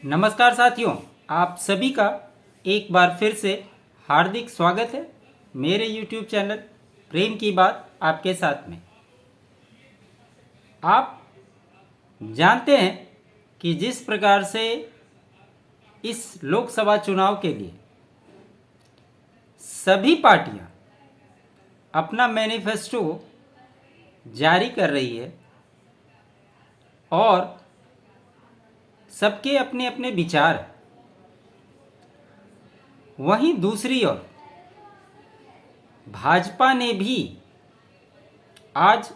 नमस्कार साथियों, आप सभी का एक बार फिर से हार्दिक स्वागत है मेरे YouTube चैनल प्रेम की बात आपके साथ में। आप जानते हैं कि जिस प्रकार से इस लोकसभा चुनाव के लिए सभी पार्टियां अपना मैनिफेस्टो जारी कर रही है और सबके अपने अपने विचार हैं, वहीं दूसरी ओर भाजपा ने भी आज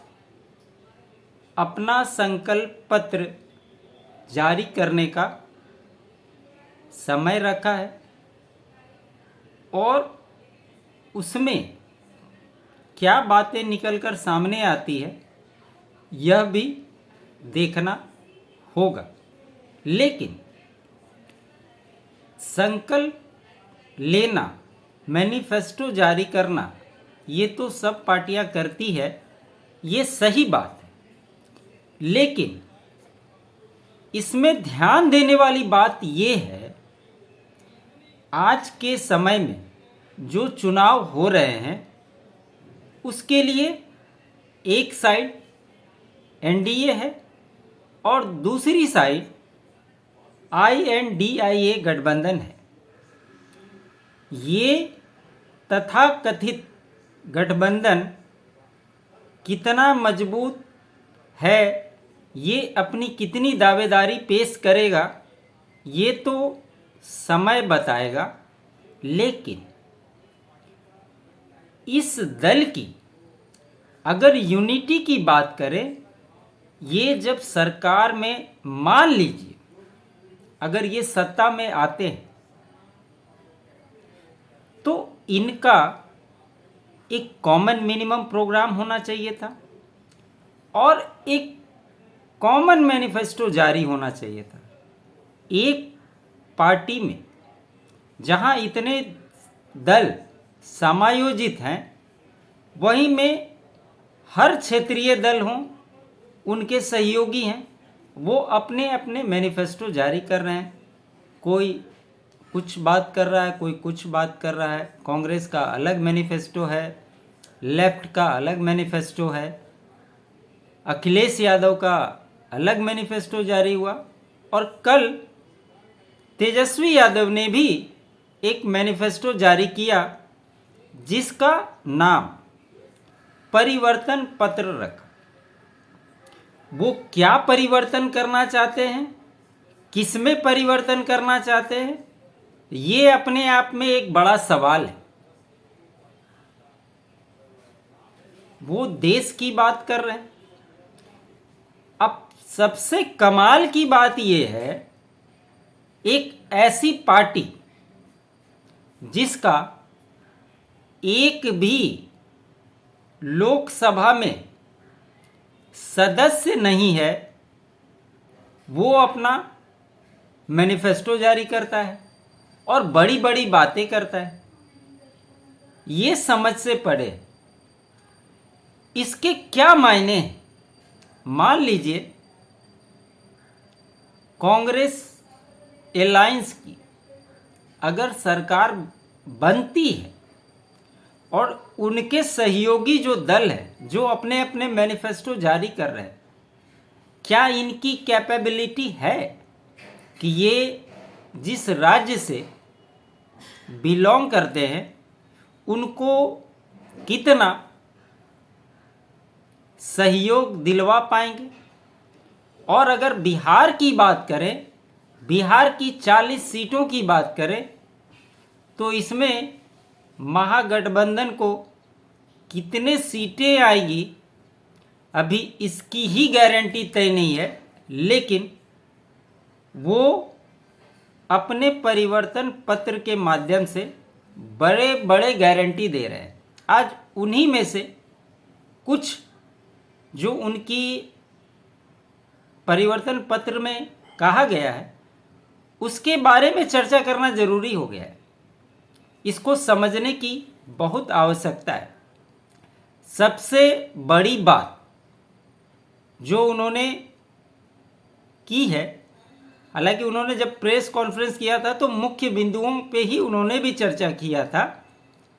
अपना संकल्प पत्र जारी करने का समय रखा है और उसमें क्या बातें निकलकर सामने आती है यह भी देखना होगा। लेकिन संकल्प लेना, मैनिफेस्टो जारी करना, ये तो सब पार्टियां करती है, ये सही बात है। लेकिन इसमें ध्यान देने वाली बात ये है, आज के समय में जो चुनाव हो रहे हैं उसके लिए एक साइड एनडीए है और दूसरी साइड INDIA गठबंधन है। ये तथाकथित गठबंधन कितना मजबूत है, ये अपनी कितनी दावेदारी पेश करेगा, ये तो समय बताएगा। लेकिन इस दल की अगर यूनिटी की बात करें, ये जब सरकार में, मान लीजिए अगर ये सत्ता में आते हैं तो इनका एक कॉमन मिनिमम प्रोग्राम होना चाहिए था और एक कॉमन मैनिफेस्टो जारी होना चाहिए था। एक पार्टी में जहां इतने दल समायोजित हैं, वहीं में हर क्षेत्रीय दल हों, उनके सहयोगी हैं, वो अपने अपने मैनिफेस्टो जारी कर रहे हैं। कोई कुछ बात कर रहा है, कोई कुछ बात कर रहा है। कांग्रेस का अलग मैनिफेस्टो है, लेफ्ट का अलग मैनिफेस्टो है, अखिलेश यादव का अलग मैनिफेस्टो जारी हुआ और कल तेजस्वी यादव ने भी एक मैनिफेस्टो जारी किया जिसका नाम परिवर्तन पत्र रखा। वो क्या परिवर्तन करना चाहते हैं, किसमें परिवर्तन करना चाहते हैं, ये अपने आप में एक बड़ा सवाल है। वो देश की बात कर रहे हैं। अब सबसे कमाल की बात ये है, एक ऐसी पार्टी जिसका एक भी लोकसभा में सदस्य नहीं है, वो अपना मैनिफेस्टो जारी करता है और बड़ी बड़ी बातें करता है। ये समझ से परे इसके क्या मायने हैं। मान लीजिए कांग्रेस अलायंस की अगर सरकार बनती है और उनके सहयोगी जो दल है, जो अपने अपने मैनिफेस्टो जारी कर रहे हैं, क्या इनकी कैपेबिलिटी है कि ये जिस राज्य से बिलोंग करते हैं उनको कितना सहयोग दिलवा पाएंगे। और अगर बिहार की बात करें, बिहार की 40 सीटों की बात करें, तो इसमें महागठबंधन को कितने सीटें आएगी अभी इसकी ही गारंटी तय नहीं है। लेकिन वो अपने परिवर्तन पत्र के माध्यम से बड़े बड़े गारंटी दे रहे हैं। आज उन्हीं में से कुछ जो उनकी परिवर्तन पत्र में कहा गया है उसके बारे में चर्चा करना जरूरी हो गया है। इसको समझने की बहुत आवश्यकता है। सबसे बड़ी बात जो उन्होंने की है हालांकि उन्होंने जब प्रेस कॉन्फ्रेंस किया था तो मुख्य बिंदुओं पे ही उन्होंने भी चर्चा किया था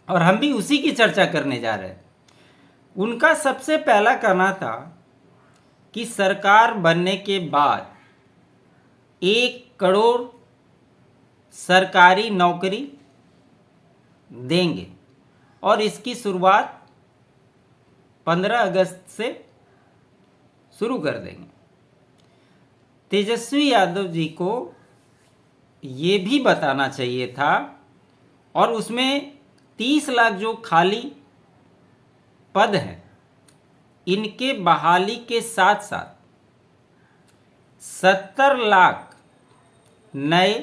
और हम भी उसी की चर्चा करने जा रहे हैं। उनका सबसे पहला कहना था कि सरकार बनने के बाद 1 करोड़ सरकारी नौकरी देंगे और इसकी शुरुआत 15 अगस्त से शुरू कर देंगे। तेजस्वी यादव जी को ये भी बताना चाहिए था और उसमें 30 लाख जो खाली पद हैं इनके बहाली के साथ साथ 70 लाख नए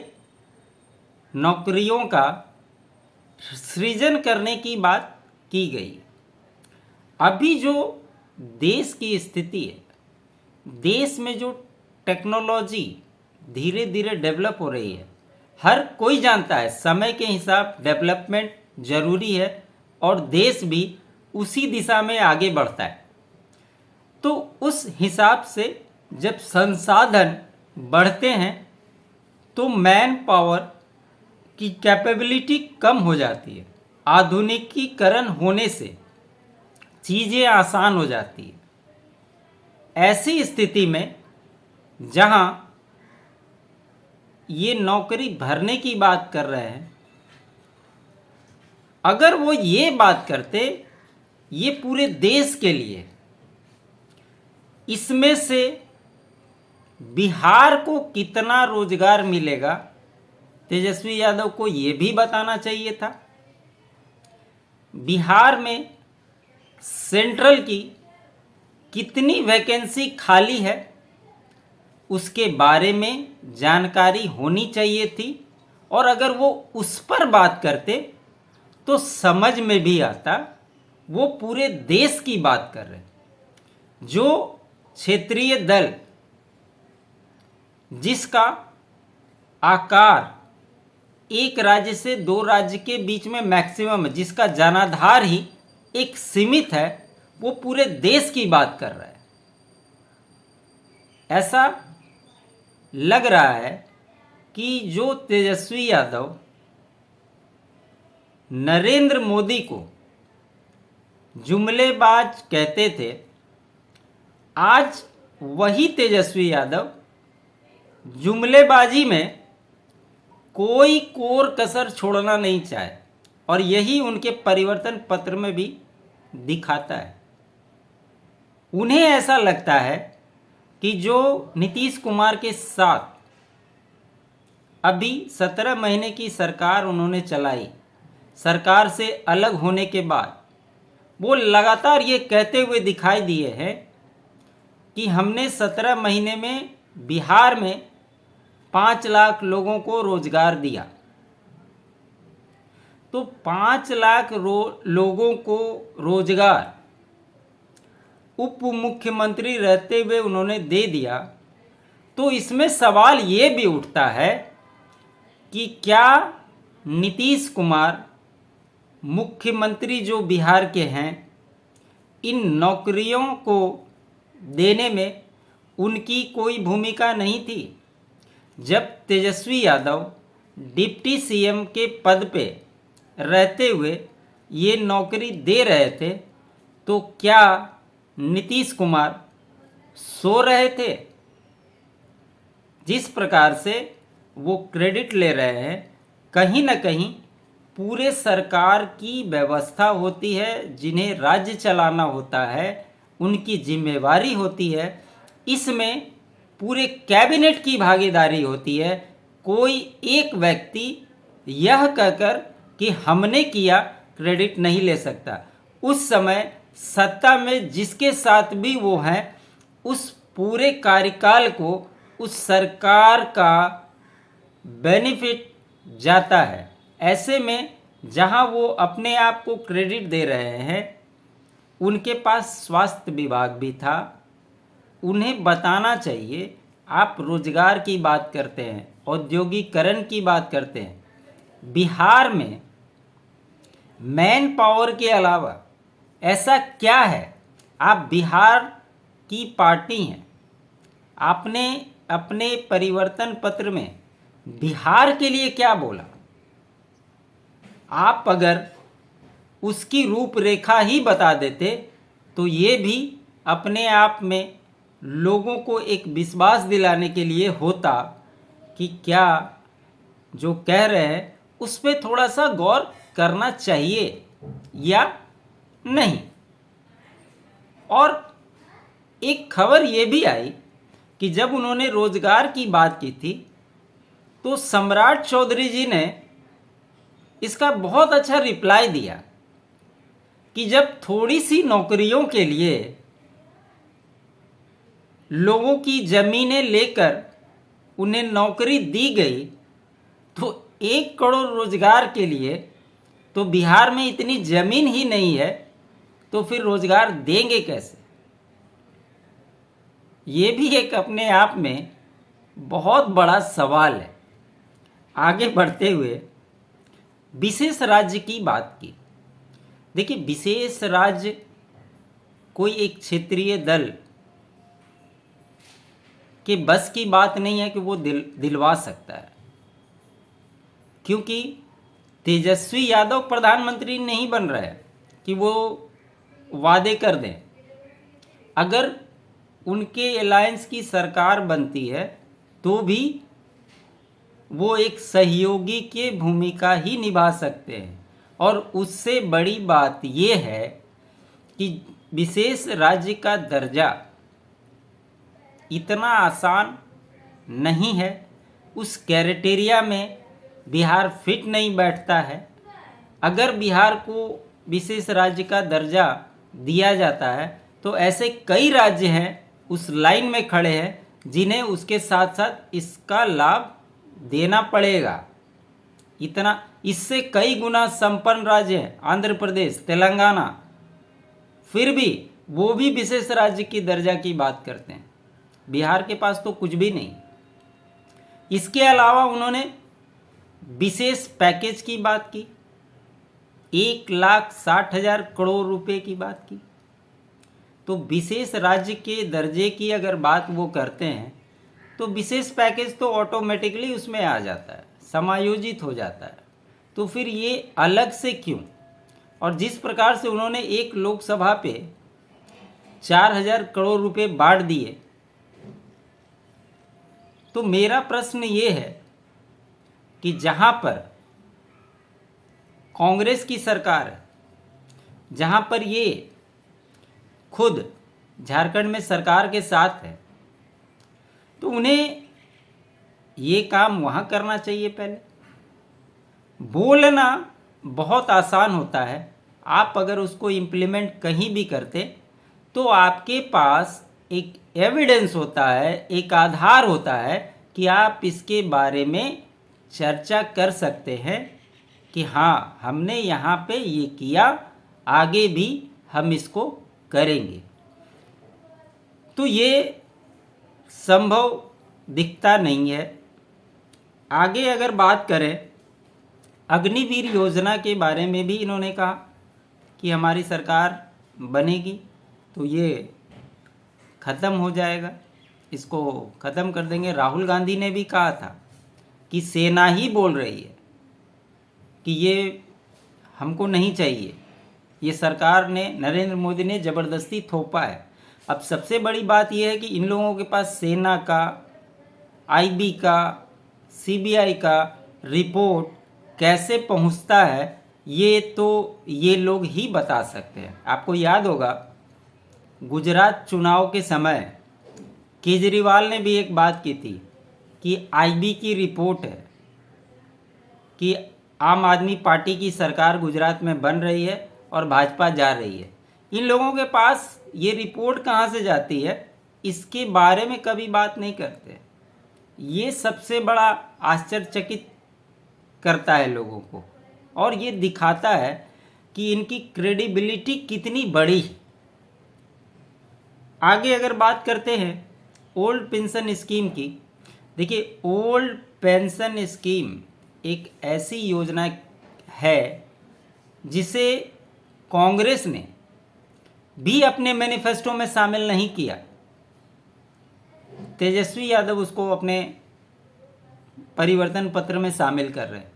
नौकरियों का सृजन करने की बात की गई। अभी जो देश की स्थिति है, देश में जो टेक्नोलॉजी धीरे धीरे डेवलप हो रही है, हर कोई जानता है समय के हिसाब डेवलपमेंट जरूरी है और देश भी उसी दिशा में आगे बढ़ता है। तो उस हिसाब से जब संसाधन बढ़ते हैं तो मैन पावर की कैपेबिलिटी कम हो जाती है। आधुनिकीकरण होने से चीज़ें आसान हो जाती है। ऐसी स्थिति में जहां ये नौकरी भरने की बात कर रहे हैं, अगर वो ये बात करते ये पूरे देश के लिए, इसमें से बिहार को कितना रोजगार मिलेगा तेजस्वी यादव को ये भी बताना चाहिए था। बिहार में सेंट्रल की कितनी वैकेंसी खाली है उसके बारे में जानकारी होनी चाहिए थी और अगर वो उस पर बात करते तो समझ में भी आता वो पूरे देश की बात कर रहे। जो क्षेत्रीय दल जिसका आकार एक राज्य से 2 राज्य के बीच में मैक्सिमम है, जिसका जनाधार ही एक सीमित है, वो पूरे देश की बात कर रहा है। ऐसा लग रहा है कि जो तेजस्वी यादव नरेंद्र मोदी को जुमलेबाज कहते थे, आज वही तेजस्वी यादव जुमलेबाजी में कोई कोर कसर छोड़ना नहीं चाहे और यही उनके परिवर्तन पत्र में भी दिखाता है। उन्हें ऐसा लगता है कि जो नीतीश कुमार के साथ अभी 17 महीने की सरकार उन्होंने चलाई, सरकार से अलग होने के बाद वो लगातार ये कहते हुए दिखाई दिए हैं कि हमने 17 महीने में बिहार में 5 लाख लोगों को रोजगार दिया। तो 5 लाख लोगों को रोजगार उप मुख्यमंत्री रहते हुए उन्होंने दे दिया। तो इसमें सवाल ये भी उठता है कि क्या नीतीश कुमार मुख्यमंत्री जो बिहार के हैं, इन नौकरियों को देने में उनकी कोई भूमिका नहीं थी? जब तेजस्वी यादव डिप्टी सीएम के पद पे रहते हुए ये नौकरी दे रहे थे तो क्या नीतीश कुमार सो रहे थे? जिस प्रकार से वो क्रेडिट ले रहे हैं, कहीं ना कहीं पूरे सरकार की व्यवस्था होती है, जिन्हें राज्य चलाना होता है, उनकी जिम्मेवारी होती है। इसमें पूरे कैबिनेट की भागीदारी होती है। कोई एक व्यक्ति यह कहकर कि हमने किया क्रेडिट नहीं ले सकता। उस समय सत्ता में जिसके साथ भी वो हैं, उस पूरे कार्यकाल को उस सरकार का बेनिफिट जाता है। ऐसे में जहां वो अपने आप को क्रेडिट दे रहे हैं, उनके पास स्वास्थ्य विभाग भी था। उन्हें बताना चाहिए, आप रोजगार की बात करते हैं, औद्योगिकरण की बात करते हैं, बिहार में मैन पावर के अलावा ऐसा क्या है? आप बिहार की पार्टी हैं, आपने अपने परिवर्तन पत्र में बिहार के लिए क्या बोला, आप अगर उसकी रूपरेखा ही बता देते तो ये भी अपने आप में लोगों को एक विश्वास दिलाने के लिए होता कि क्या जो कह रहे हैं उस पर थोड़ा सा गौर करना चाहिए या नहीं। और एक खबर ये भी आई कि जब उन्होंने रोजगार की बात की थी तो सम्राट चौधरी जी ने इसका बहुत अच्छा रिप्लाई दिया कि जब थोड़ी सी नौकरियों के लिए लोगों की जमीनें लेकर उन्हें नौकरी दी गई तो 1 करोड़ रोजगार के लिए तो बिहार में इतनी जमीन ही नहीं है, तो फिर रोजगार देंगे कैसे। ये भी एक अपने आप में बहुत बड़ा सवाल है। आगे बढ़ते हुए विशेष राज्य की बात की। देखिए, विशेष राज्य कोई एक क्षेत्रीय दल के बस की बात नहीं है कि वो दिलवा सकता है, क्योंकि तेजस्वी यादव प्रधानमंत्री नहीं बन रहे हैं कि वो वादे कर दें। अगर उनके अलायंस की सरकार बनती है तो भी वो एक सहयोगी की भूमिका ही निभा सकते हैं। और उससे बड़ी बात ये है कि विशेष राज्य का दर्जा इतना आसान नहीं है, उस क्राइटेरिया में बिहार फिट नहीं बैठता है। अगर बिहार को विशेष राज्य का दर्जा दिया जाता है तो ऐसे कई राज्य हैं उस लाइन में खड़े हैं जिन्हें उसके साथ साथ इसका लाभ देना पड़ेगा। इतना इससे कई गुना संपन्न राज्य हैं, आंध्र प्रदेश, तेलंगाना, फिर भी वो भी विशेष राज्य की दर्जा की बात करते हैं। बिहार के पास तो कुछ भी नहीं। इसके अलावा उन्होंने विशेष पैकेज की बात की, 1,60,000 करोड़ रुपए की बात की। तो विशेष राज्य के दर्जे की अगर बात वो करते हैं तो विशेष पैकेज तो ऑटोमेटिकली उसमें आ जाता है, समायोजित हो जाता है। तो फिर ये अलग से क्यों। और जिस प्रकार से उन्होंने एक लोकसभा पे 4,000 करोड़ रुपए बांट दिए, तो मेरा प्रश्न ये है कि जहाँ पर कांग्रेस की सरकार है, जहाँ पर ये खुद झारखंड में सरकार के साथ है, तो उन्हें ये काम वहाँ करना चाहिए। पहले बोलना बहुत आसान होता है, आप अगर उसको इम्प्लीमेंट कहीं भी करते तो आपके पास एक एविडेंस होता है, एक आधार होता है कि आप इसके बारे में चर्चा कर सकते हैं कि हाँ, हमने यहाँ पे ये किया, आगे भी हम इसको करेंगे। तो ये संभव दिखता नहीं है। आगे अगर बात करें अग्निवीर योजना के बारे में भी इन्होंने कहा कि हमारी सरकार बनेगी तो ये ख़त्म हो जाएगा, इसको ख़त्म कर देंगे। राहुल गांधी ने भी कहा था कि सेना ही बोल रही है कि ये हमको नहीं चाहिए। ये सरकार ने, नरेंद्र मोदी ने ज़बरदस्ती थोपा है। अब सबसे बड़ी बात यह है कि इन लोगों के पास सेना का, आईबी का, सीबीआई का रिपोर्ट कैसे पहुंचता है ये तो ये लोग ही बता सकते हैं। आपको याद होगा गुजरात चुनाव के समय केजरीवाल ने भी एक बात की थी कि आईबी की रिपोर्ट है कि आम आदमी पार्टी की सरकार गुजरात में बन रही है और भाजपा जा रही है। इन लोगों के पास ये रिपोर्ट कहाँ से जाती है, इसके बारे में कभी बात नहीं करते। ये सबसे बड़ा आश्चर्यचकित करता है लोगों को, और ये दिखाता है कि इनकी क्रेडिबिलिटी कितनी बड़ी है। आगे अगर बात करते हैं ओल्ड पेंशन स्कीम की, देखिए ओल्ड पेंशन स्कीम एक ऐसी योजना है जिसे कांग्रेस ने भी अपने मैनिफेस्टो में शामिल नहीं किया। तेजस्वी यादव उसको अपने परिवर्तन पत्र में शामिल कर रहे हैं।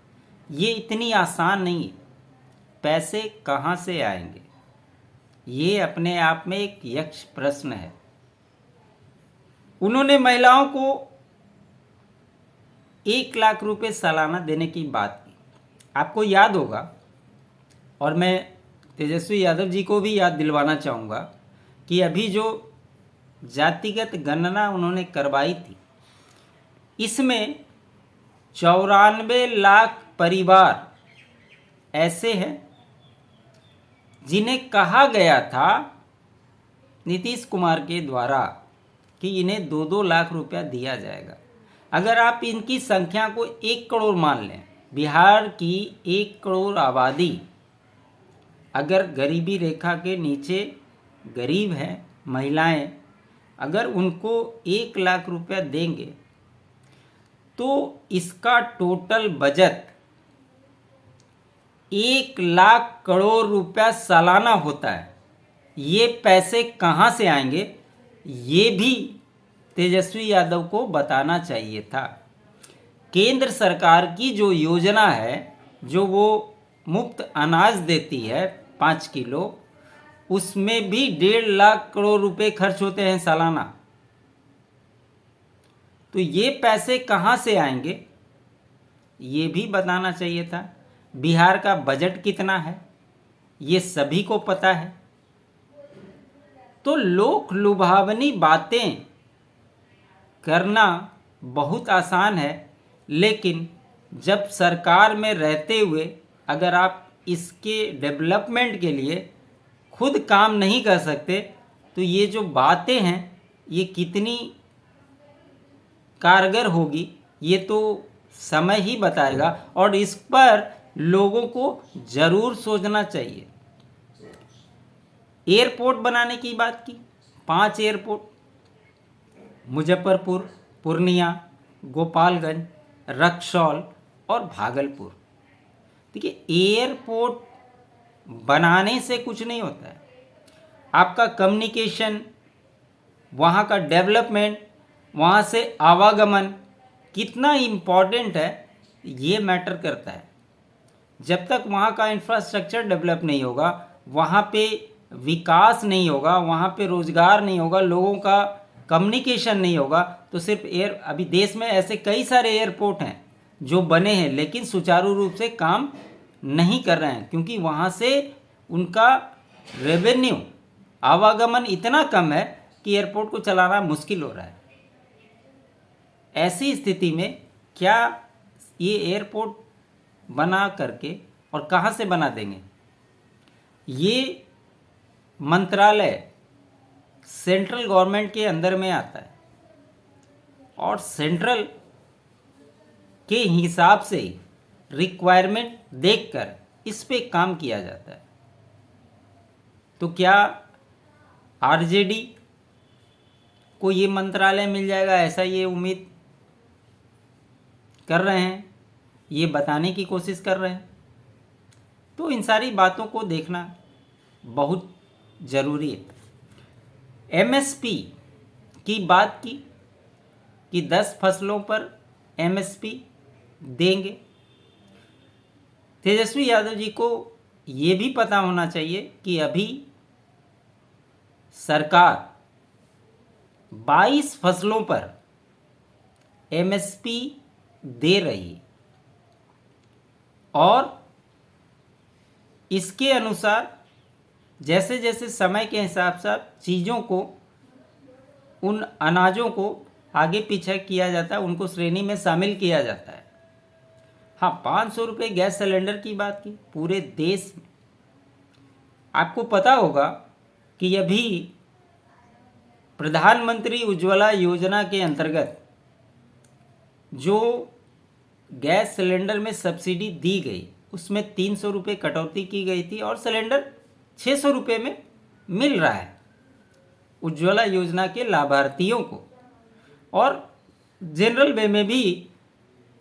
ये इतनी आसान नहीं है। पैसे कहाँ से आएंगे, ये अपने आप में एक यक्ष प्रश्न है। उन्होंने महिलाओं को 1 लाख रुपए सालाना देने की बात की। आपको याद होगा, और मैं तेजस्वी यादव जी को भी याद दिलवाना चाहूँगा कि अभी जो जातिगत गणना उन्होंने करवाई थी, इसमें 94 लाख परिवार ऐसे हैं जिन्हें कहा गया था नीतीश कुमार के द्वारा कि इन्हें 2-2 लाख रुपया दिया जाएगा। अगर आप इनकी संख्या को 1 करोड़ मान लें, बिहार की 1 करोड़ आबादी अगर गरीबी रेखा के नीचे गरीब हैं, महिलाएं, अगर उनको 1 लाख रुपया देंगे तो इसका टोटल बजट 1 लाख करोड़ रुपया सालाना होता है। ये पैसे कहाँ से आएंगे, ये भी तेजस्वी यादव को बताना चाहिए था। केंद्र सरकार की जो योजना है, जो वो मुफ्त अनाज देती है 5 किलो, उसमें भी 1.5 लाख करोड़ रुपए खर्च होते हैं सालाना। तो ये पैसे कहाँ से आएंगे, ये भी बताना चाहिए था। बिहार का बजट कितना है, ये सभी को पता है। तो लोक लुभावनी बातें करना बहुत आसान है, लेकिन जब सरकार में रहते हुए अगर आप इसके डेवलपमेंट के लिए खुद काम नहीं कर सकते, तो ये जो बातें हैं ये कितनी कारगर होगी, ये तो समय ही बताएगा। और इस पर लोगों को ज़रूर सोचना चाहिए। एयरपोर्ट बनाने की बात की, 5 एयरपोर्ट, मुजफ्फरपुर, पूर्णिया, गोपालगंज, रक्सौल और भागलपुर। देखिए, एयरपोर्ट बनाने से कुछ नहीं होता है। आपका कम्युनिकेशन, वहाँ का डेवलपमेंट, वहाँ से आवागमन कितना इम्पॉर्टेंट है, ये मैटर करता है। जब तक वहाँ का इंफ्रास्ट्रक्चर डेवलप नहीं होगा, वहाँ पे विकास नहीं होगा, वहाँ पे रोजगार नहीं होगा, लोगों का कम्युनिकेशन नहीं होगा, तो सिर्फ अभी देश में ऐसे कई सारे एयरपोर्ट हैं जो बने हैं लेकिन सुचारू रूप से काम नहीं कर रहे हैं, क्योंकि वहाँ से उनका रेवेन्यू, आवागमन इतना कम है कि एयरपोर्ट को चलाना मुश्किल हो रहा है। ऐसी स्थिति में क्या ये एयरपोर्ट बना करके, और कहाँ से बना देंगे? ये मंत्रालय सेंट्रल गवर्नमेंट के अंदर में आता है और सेंट्रल के हिसाब से ही रिक्वायरमेंट देखकर इस पे काम किया जाता है। तो क्या आरजेडी को ये मंत्रालय मिल जाएगा, ऐसा ये उम्मीद कर रहे हैं, ये बताने की कोशिश कर रहे हैं? तो इन सारी बातों को देखना बहुत ज़रूरी है। एमएसपी की बात की कि 10 फसलों पर एमएसपी देंगे। तेजस्वी यादव जी को ये भी पता होना चाहिए कि अभी सरकार 22 फसलों पर एमएसपी दे रही है और इसके अनुसार जैसे जैसे समय के हिसाब से चीज़ों को, उन अनाजों को आगे पीछे किया जाता है, उनको श्रेणी में शामिल किया जाता है। हाँ, 500 रुपये गैस सिलेंडर की बात की पूरे देश में। आपको पता होगा कि अभी प्रधानमंत्री उज्ज्वला योजना के अंतर्गत जो गैस सिलेंडर में सब्सिडी दी गई, उसमें 300 रुपये कटौती की गई थी और सिलेंडर 600 रुपये में मिल रहा है उज्ज्वला योजना के लाभार्थियों को। और जनरल वे में भी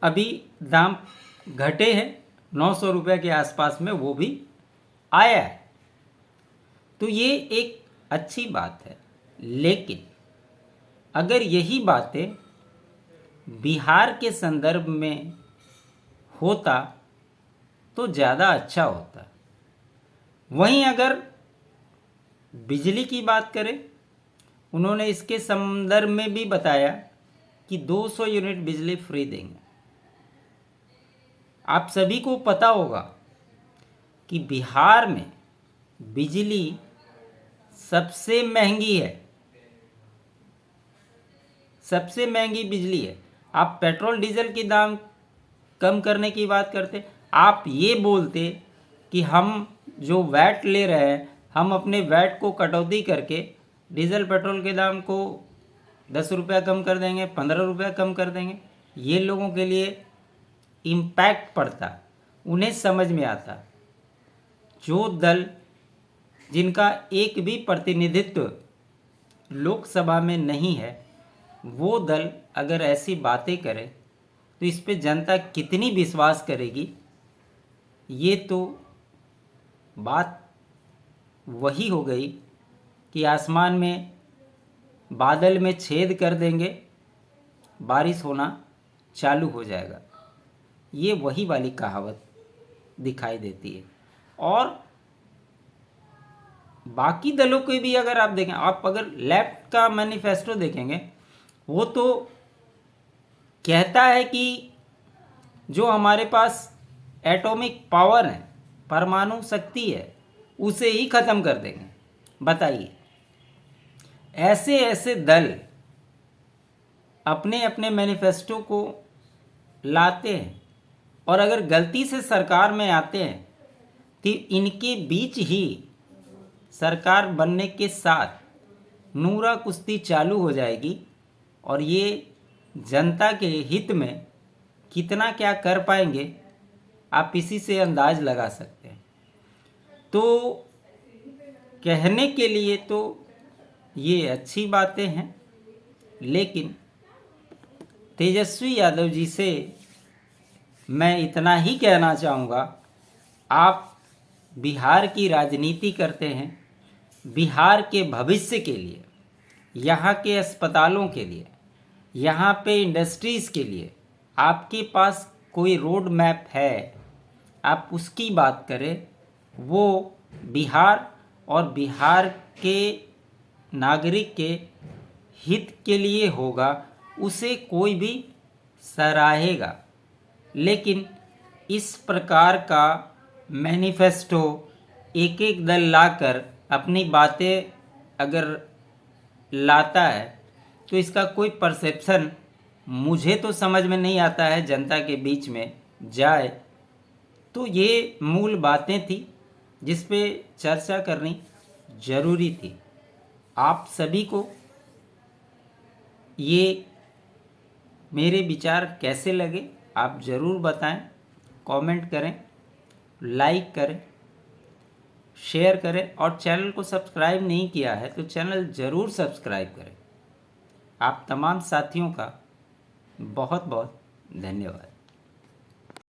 अभी दाम घटे हैं, 900 रुपये के आसपास में वो भी आया है। तो ये एक अच्छी बात है, लेकिन अगर यही बातें बिहार के संदर्भ में होता तो ज़्यादा अच्छा होता। वहीं अगर बिजली की बात करें, उन्होंने इसके संदर्भ में भी बताया कि 200 यूनिट बिजली फ्री देंगे। आप सभी को पता होगा कि बिहार में बिजली सबसे महंगी है, सबसे महंगी बिजली है। आप पेट्रोल डीजल के दाम कम करने की बात करते, आप ये बोलते कि हम जो वैट ले रहे हैं, हम अपने वैट को कटौती करके डीजल पेट्रोल के दाम को 10 रुपया कम कर देंगे, 15 रुपया कम कर देंगे। ये लोगों के लिए इम्पैक्ट पड़ता, उन्हें समझ में आता। जो दल जिनका एक भी प्रतिनिधित्व लोकसभा में नहीं है, वो दल अगर ऐसी बातें करे तो इस पे जनता कितनी विश्वास करेगी। ये तो बात वही हो गई कि आसमान में बादल में छेद कर देंगे, बारिश होना चालू हो जाएगा। ये वही वाली कहावत दिखाई देती है। और बाकी दलों को भी अगर आप देखें, आप अगर लेफ्ट का मैनिफेस्टो देखेंगे, वो तो कहता है कि जो हमारे पास एटॉमिक पावर है, परमाणु शक्ति है, उसे ही ख़त्म कर देंगे। बताइए, ऐसे ऐसे दल अपने अपने मैनिफेस्टो को लाते हैं और अगर गलती से सरकार में आते हैं तो इनके बीच ही सरकार बनने के साथ नूरा कुश्ती चालू हो जाएगी और ये जनता के हित में कितना क्या कर पाएंगे आप इसी से अंदाज लगा सकते हैं। तो कहने के लिए तो ये अच्छी बातें हैं, लेकिन तेजस्वी यादव जी से मैं इतना ही कहना चाहूँगा, आप बिहार की राजनीति करते हैं, बिहार के भविष्य के लिए, यहाँ के अस्पतालों के लिए, यहाँ पे इंडस्ट्रीज़ के लिए आपके पास कोई रोड मैप है, आप उसकी बात करें। वो बिहार और बिहार के नागरिक के हित के लिए होगा, उसे कोई भी सराहेगा। लेकिन इस प्रकार का मैनिफेस्टो एक एक दल लाकर अपनी बातें अगर लाता है तो इसका कोई परसेप्शन मुझे तो समझ में नहीं आता है जनता के बीच में जाए। तो ये मूल बातें थी जिस पे चर्चा करनी ज़रूरी थी। आप सभी को ये मेरे विचार कैसे लगे आप ज़रूर बताएं, कमेंट करें, लाइक करें, शेयर करें और चैनल को सब्सक्राइब नहीं किया है तो चैनल ज़रूर सब्सक्राइब करें। आप तमाम साथियों का बहुत बहुत धन्यवाद।